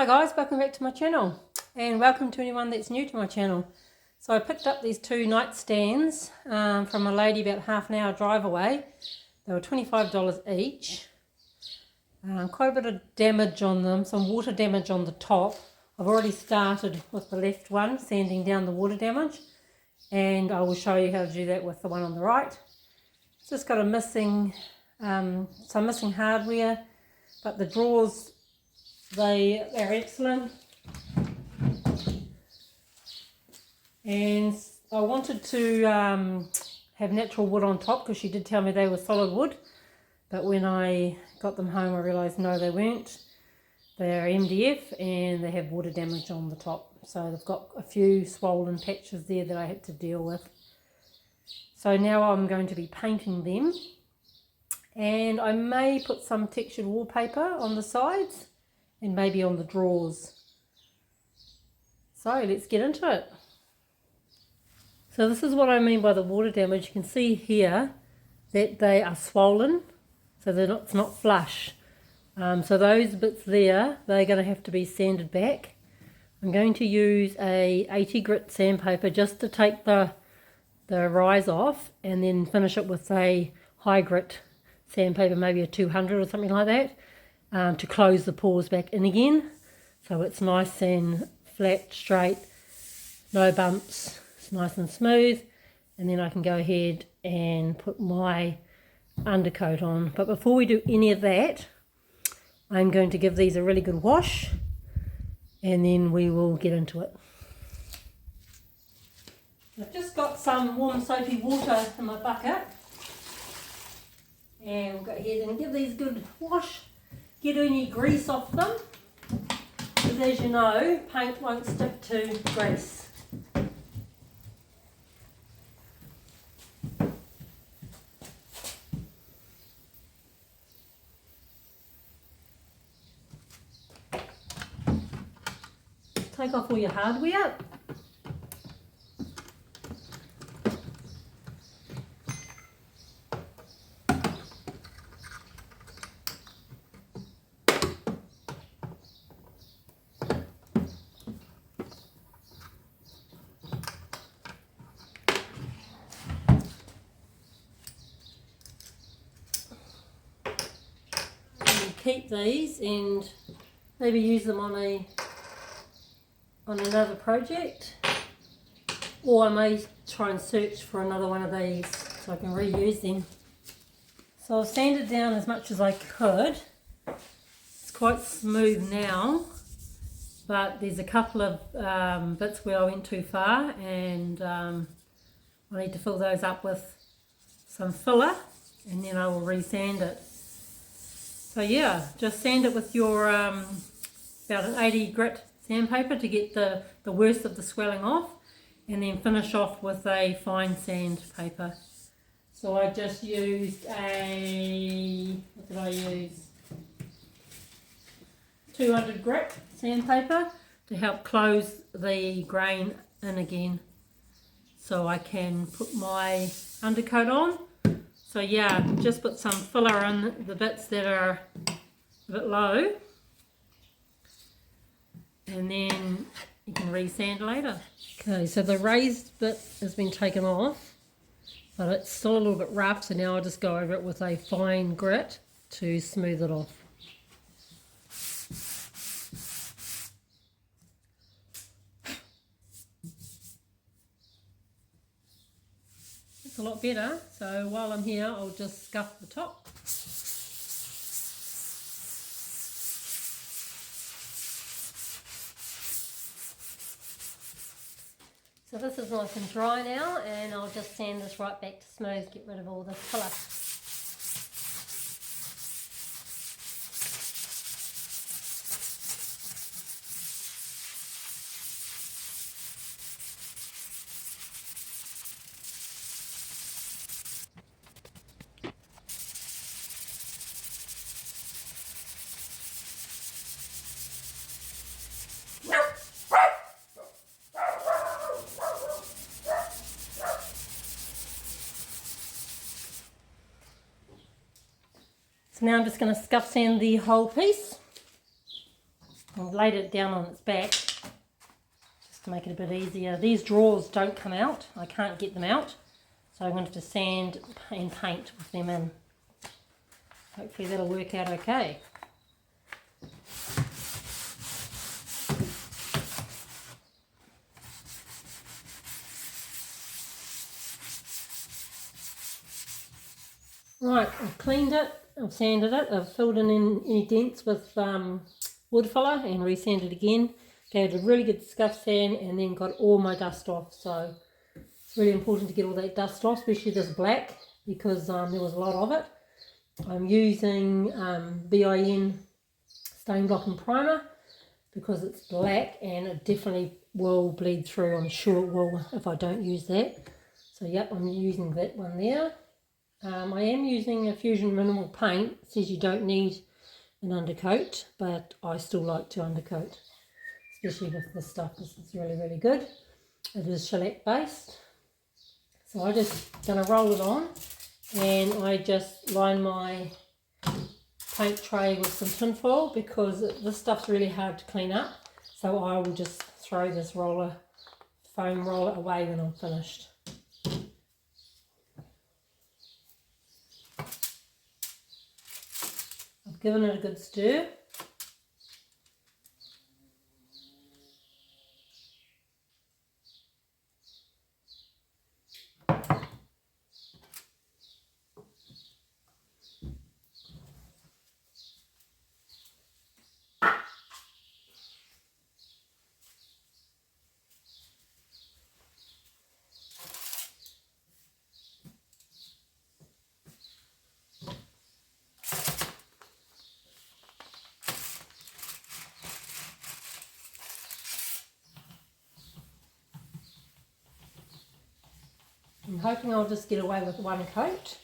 Hi guys, welcome back to my channel and welcome to anyone that's new to my channel. So I picked up these two nightstands from a lady about half an hour drive away. They were $25 each. Quite a bit of damage on them, some water damage on the top. I've already started with the left one, sanding down the water damage, and I will show you how to do that with the one on the right. It's just got a missing, some missing hardware, but the drawers, they're excellent. And I wanted to have natural wood on top because she did tell me they were solid wood, but when I got them home I realised no, they weren't. They're MDF and they have water damage on the top, so they've got a few swollen patches there that I had to deal with. So now I'm going to be painting them, and I may put some textured wallpaper on the sides and maybe on the drawers. So let's get into it. So this is what I mean by the water damage. You can see here that they are swollen, so it's not flush. So those bits there, they're going to have to be sanded back. I'm going to use a 80 grit sandpaper just to take the rise off, and then finish it with a high grit sandpaper, maybe a 200 or something like that, to close the pores back in again, so it's nice and flat, straight, no bumps, it's nice and smooth. And then I can go ahead and put my undercoat on. But before we do any of that, I'm going to give these a really good wash, and then we will get into it. I've just got some warm soapy water in my bucket, and we'll go ahead and give these a good wash. Get any grease off them, because as you know, paint won't stick to grease. Take off all your hardware. Keep these and maybe use them on another project, or I may try and search for another one of these so I can reuse them. So I've sanded down as much as I could. It's quite smooth now, but there's a couple of bits where I went too far, and I need to fill those up with some filler, and then I will re-sand it. So yeah, just sand it with your about an 80 grit sandpaper to get the worst of the swelling off, and then finish off with a fine sandpaper. So I just used what did I use? 200 grit sandpaper to help close the grain in again, so I can put my undercoat on. So yeah, just put some filler in the bits that are a bit low, and then you can re-sand later. Okay, so the raised bit has been taken off, but it's still a little bit rough, so now I'll just go over it with a fine grit to smooth it off. It's a lot better, so while I'm here I'll just scuff the top. So this is nice and dry now, and I'll just sand this right back to smooth, get rid of all this filler. So now I'm just going to scuff sand the whole piece. I'll I've laid it down on its back just to make it a bit easier. These drawers don't come out, I can't get them out, so I'm going to have to sand and paint with them in. Hopefully that'll work out okay. Right, I've cleaned it, I've sanded it, I've filled in any dents with wood filler and resanded again. Gave it a really good scuff sand and then got all my dust off. So it's really important to get all that dust off, especially this black, because there was a lot of it. I'm using BIN stain blocking primer because it's black and it definitely will bleed through. I'm sure it will if I don't use that. So yep, I'm using that one there. I am using a Fusion Minimal paint. It says you don't need an undercoat, but I still like to undercoat, especially with this stuff. This is really, really good. It is shellac based. So I'm just going to roll it on, and I just line my paint tray with some tin foil because this stuff's really hard to clean up. So I will just throw this foam roller away when I'm finished. I've given it a good stir. I'm hoping I'll just get away with one coat.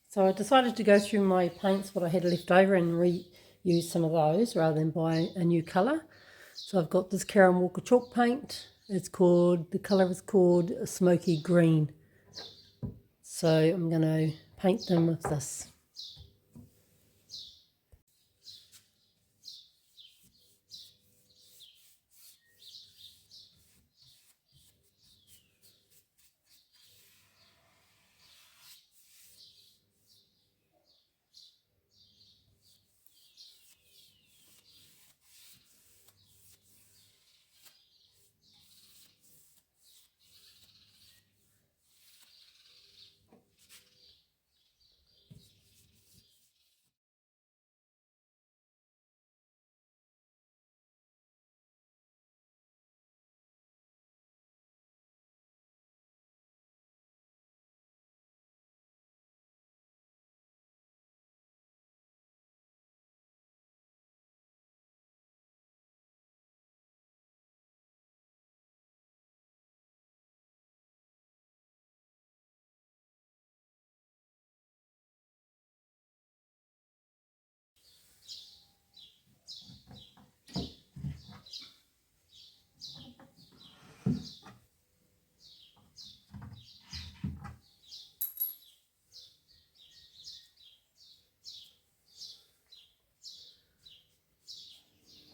So I decided to go through my paints, what I had left over, and reuse some of those rather than buy a new colour. So I've got this Karen Walker chalk paint. The colour is called Smoky Green. So I'm going to paint them with this.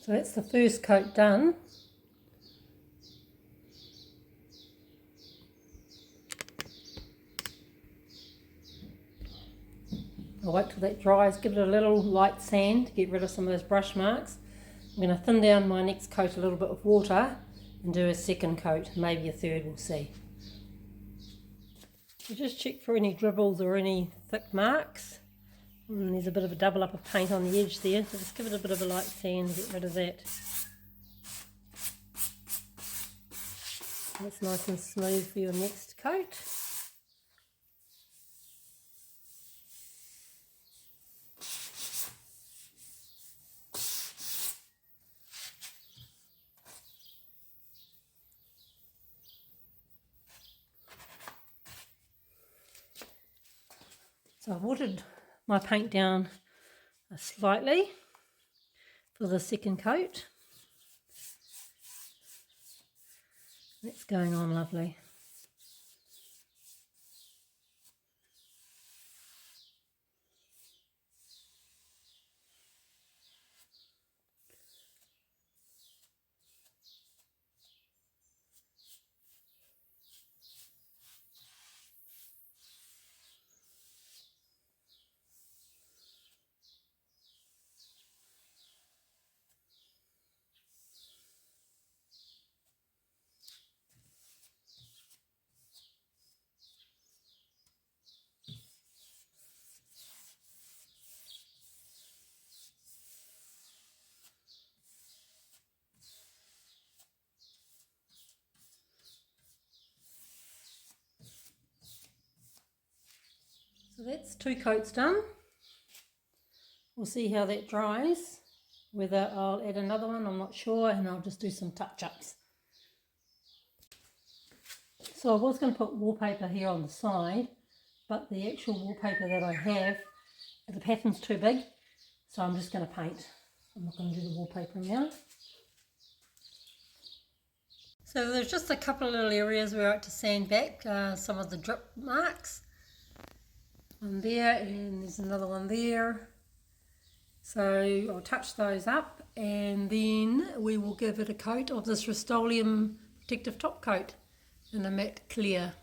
So that's the first coat done. I'll wait till that dries, give it a little light sand to get rid of some of those brush marks. I'm going to thin down my next coat a little bit with water and do a second coat, maybe a third, we'll see. So just check for any dribbles or any thick marks. And there's a bit of a double up of paint on the edge there, so just give it a bit of a light sand to get rid of that. That's nice and smooth for your next coat. So I've watered my paint down slightly for the second coat. It's going on lovely. So that's 2 coats done. We'll see how that dries. Whether I'll add another one, I'm not sure, and I'll just do some touch-ups. So I was going to put wallpaper here on the side, but the actual wallpaper that I have, the pattern's too big, so I'm just going to paint. I'm not going to do the wallpaper now. So there's just a couple of little areas where I like to sand back some of the drip marks. One there, and there's another one there. So I'll touch those up, and then we will give it a coat of this Restoleum protective top coat in a matte clear.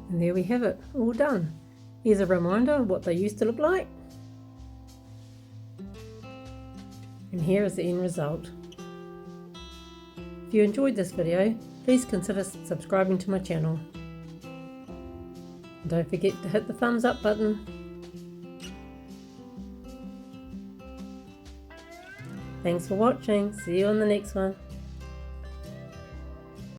And there we have it, all done. Here's a reminder of what they used to look like. And here is the end result. If you enjoyed this video, please consider subscribing to my channel. And don't forget to hit the thumbs up button. Thanks for watching. See you on the next one.